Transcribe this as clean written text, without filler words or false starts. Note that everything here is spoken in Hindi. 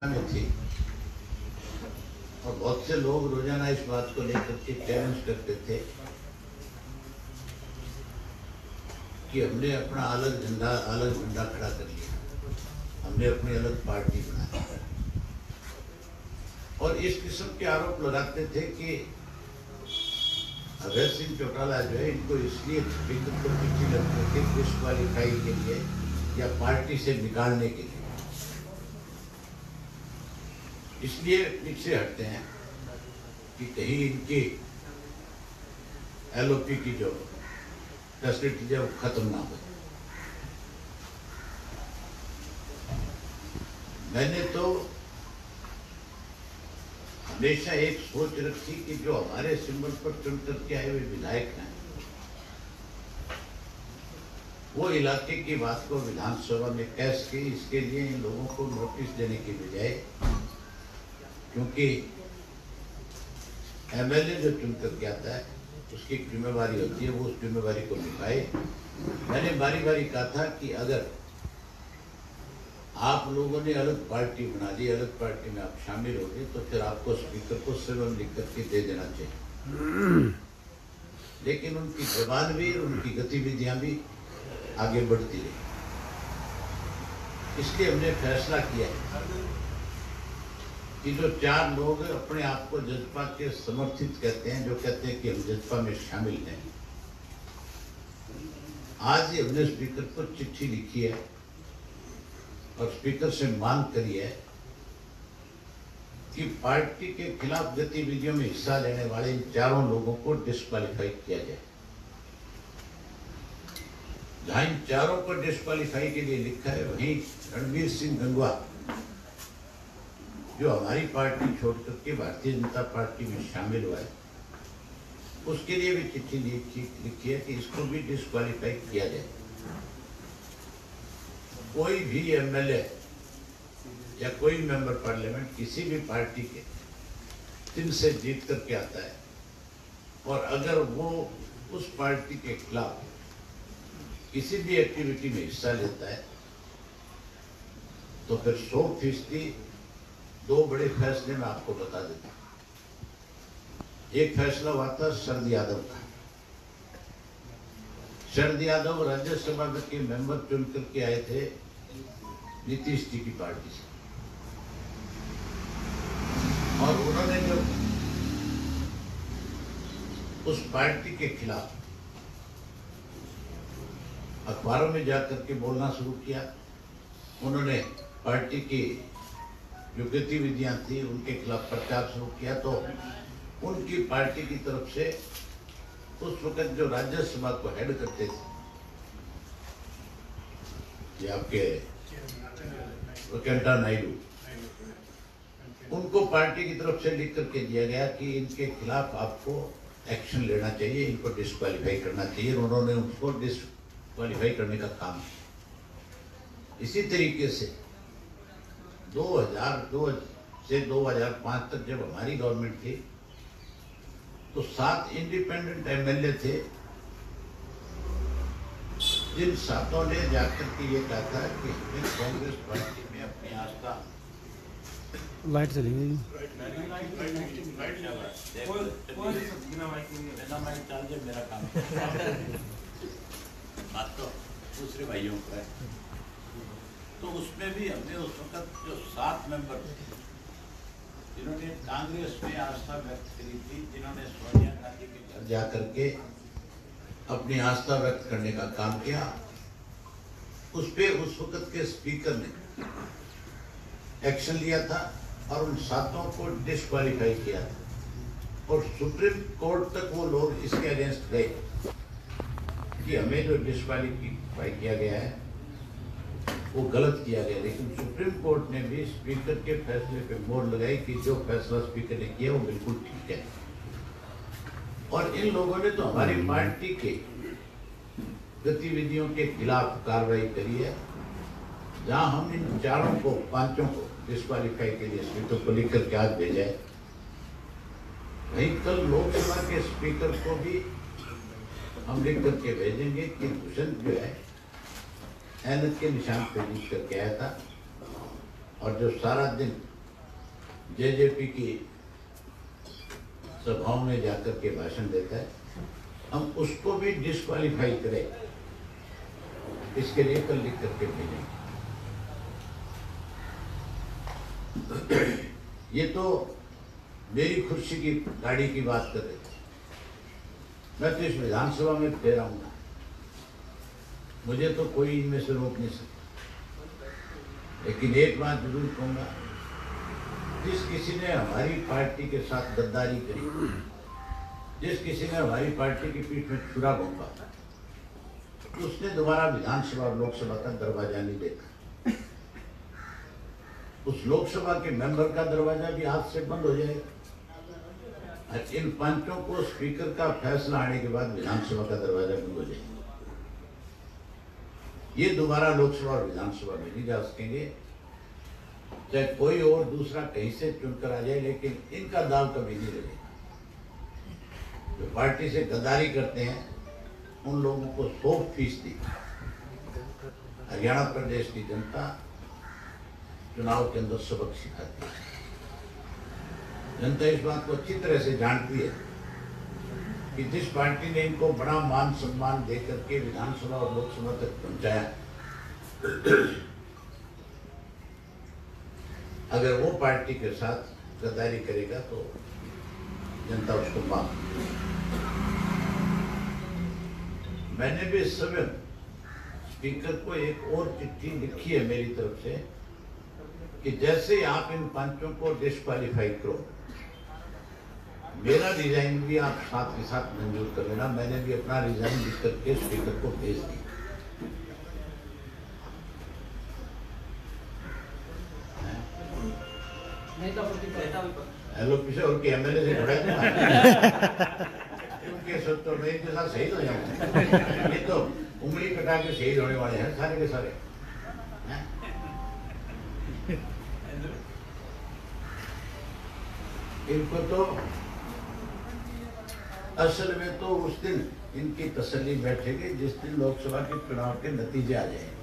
में थी और बहुत से लोग रोजाना इस बात को लेकर के चैलेंज करते थे कि हमने अपना अलग झंडा खड़ा कर लिया, हमने अपनी अलग पार्टी बनाई और इस किस्म के आरोप लगाते थे कि अभय सिंह चौटाला जो है इनको इसलिए स्पीकर को चिट्ठी लगती थी डिस्क्वालीफाई के लिए या पार्टी से निकालने के लिए, इसलिए पीछे हटते हैं कि कहीं इनकी एलओपी की जो फैसिलिटी है वो खत्म ना हो। मैंने तो हमेशा एक सोच रखी कि जो हमारे सिंबल पर चुन करके आए हुए विधायक हैं वो इलाके की बात को विधानसभा में कैसे की, इसके लिए इन लोगों को नोटिस देने की बजाय, क्योंकि एमएलए जो चुन करके आता है उसकी एक जिम्मेवारी होती है, वो उस जिम्मेवारी को निभाए। मैंने बारी बारी कहा था कि अगर आप लोगों ने अलग पार्टी बना ली, अलग पार्टी में आप शामिल हो गए तो फिर आपको स्पीकर को सिर्फ लिख करके दे देना चाहिए, लेकिन उनकी जबान भी, उनकी गतिविधियां भी आगे बढ़ती रही। इसलिए हमने फैसला किया है कि जो 4 लोग अपने आप को जजपा के समर्थित कहते हैं, जो कहते हैं कि हम जजपा में शामिल हैं, आज ही हमने स्पीकर को चिट्ठी लिखी है और स्पीकर से मांग करी है कि पार्टी के खिलाफ गतिविधियों में हिस्सा लेने वाले इन 4 लोगों को डिस्क्वालीफाई किया जाए। जहां इन 4 को डिस्क्वालीफाई के लिए लिखा है, वहीं रणवीर सिंह गंगवा जो हमारी पार्टी छोड़ करके भारतीय जनता पार्टी में शामिल हुआ है, उसके लिए भी चिट्ठी लिखी है कि इसको भी डिस्क्वालीफाई किया जाए। कोई भी एमएलए या कोई मेंबर पार्लियामेंट किसी भी पार्टी के दिन से जीत करके आता है और अगर वो उस पार्टी के खिलाफ किसी भी एक्टिविटी में हिस्सा लेता है तो फिर 100% 2 बड़े फैसले मैं आपको बता देता हूं। एक फैसला हुआ था शरद यादव का। शरद यादव राज्यसभा के मेंबर चुन करके आए थे नीतीश जी की पार्टी से, और उन्होंने जो उस पार्टी के खिलाफ अखबारों में जाकर के बोलना शुरू किया, उन्होंने पार्टी की जो गतिविधियां थी उनके खिलाफ प्रचार शुरू किया, तो उनकी पार्टी की तरफ से उस वक्त जो राज्यसभा को हेड करते थे, ये आपके वेंकैया नायडू, उनको पार्टी की तरफ से लिख करके दिया गया कि इनके खिलाफ आपको एक्शन लेना चाहिए, इनको डिस्क्वालीफाई करना चाहिए। उन्होंने उसको डिस्क्वालीफाई करने का काम किया। इसी तरीके से 2002 से 2005 तक जब हमारी गवर्नमेंट थी तो 7 इंडिपेंडेंट एमएलए थे, जिन 7 ने जाकर के ये कहा था कि हमें कांग्रेस पार्टी में अपनी आस्था। लाइट चली गई। मेरा काम बात तो दूसरे भाइयों को है। तो उसमें भी हमने उस वक्त जो 7 मेंबर थे जिन्होंने कांग्रेस में आस्था व्यक्त करी थी, जिन्होंने सोनिया गांधी के घर जाकर के अपनी आस्था व्यक्त करने का काम किया, उस पे उस वक्त के स्पीकर ने एक्शन लिया था और उन 7 को डिस्क्वालीफाई किया था। और सुप्रीम कोर्ट तक वो लोग इसके अगेंस्ट गए कि हमें जो डिस्क्वालीफाई किया गया है वो गलत किया गया, लेकिन सुप्रीम कोर्ट ने भी स्पीकर के फैसले पे मोहर लगाई कि जो फैसला स्पीकर ने किया वो बिल्कुल ठीक है। और इन लोगों ने तो हमारी पार्टी के गतिविधियों के खिलाफ कार्रवाई करी है, जहां हम इन 5 को डिस्क्वालीफाई के लिए स्पीकर को लिख करके आज भेजा है। वहीं कल लोकसभा के स्पीकर को भी हम लिख करके भेजेंगे कि दुष्यंत जो है एनएच के निशान पे जीत करके आया था और जो सारा दिन जेजेपी की सभाओं में जाकर के भाषण देता है, हम उसको भी डिस्क्वालीफाई करें, इसके लिए कल लिख करके भेजेंगे। ये तो मेरी खुशी की गाड़ी की बात कर रहे थे, मैं तो इस विधानसभा में फिर आऊंगा, मुझे तो कोई इनमें से रोक नहीं सकता। लेकिन एक बात जरूर कहूंगा, जिस किसी ने हमारी पार्टी के साथ गद्दारी करी, जिस किसी ने हमारी पार्टी की पीठ में छुरा घोंपा, उसने दोबारा विधानसभा और लोकसभा का दरवाजा नहीं देखा। उस लोकसभा के मेंबर का दरवाजा भी आज से बंद हो जाएगा। इन पंचों को स्पीकर का फैसला आने के बाद विधानसभा का दरवाजा बंद हो जाएगा। ये दोबारा लोकसभा और विधानसभा में नहीं जा सकेंगे, चाहे कोई और दूसरा कहीं से चुनकर आ जाए, लेकिन इनका दाव कभी नहीं लगेगा। जो पार्टी से गद्दारी करते हैं उन लोगों को 100% हरियाणा प्रदेश की जनता चुनाव के अंदर सबक सिखाती है। जनता इस बात को अच्छी तरह से जानती है कि जिस पार्टी ने इनको बड़ा मान सम्मान देकर के विधानसभा और लोकसभा तक पहुंचाया, अगर वो पार्टी के साथ गद्दारी करेगा तो जनता उसको माफ। मैंने भी इस समय स्पीकर को एक और चिट्ठी लिखी है मेरी तरफ से कि जैसे आप इन पांचों को डिस्क्वालीफाई करो, मेरा रिजाइन भी आप साथ के साथ मंजूर कर लेना। मैंने भी अपना रिजाइन लिख करके स्पीकर को भेज दिया। हेलो पीछे और के एमएलए से जुड़ा उनके सब तो मैं इनके साथ शहीद हो जाऊंगा। ये तो उंगली कटा के शहीद होने वाले हैं सारे के सारे। इनको तो असल में तो उस दिन इनकी तसल्ली बैठेगी जिस दिन लोकसभा के चुनाव के नतीजे आ जाएंगे।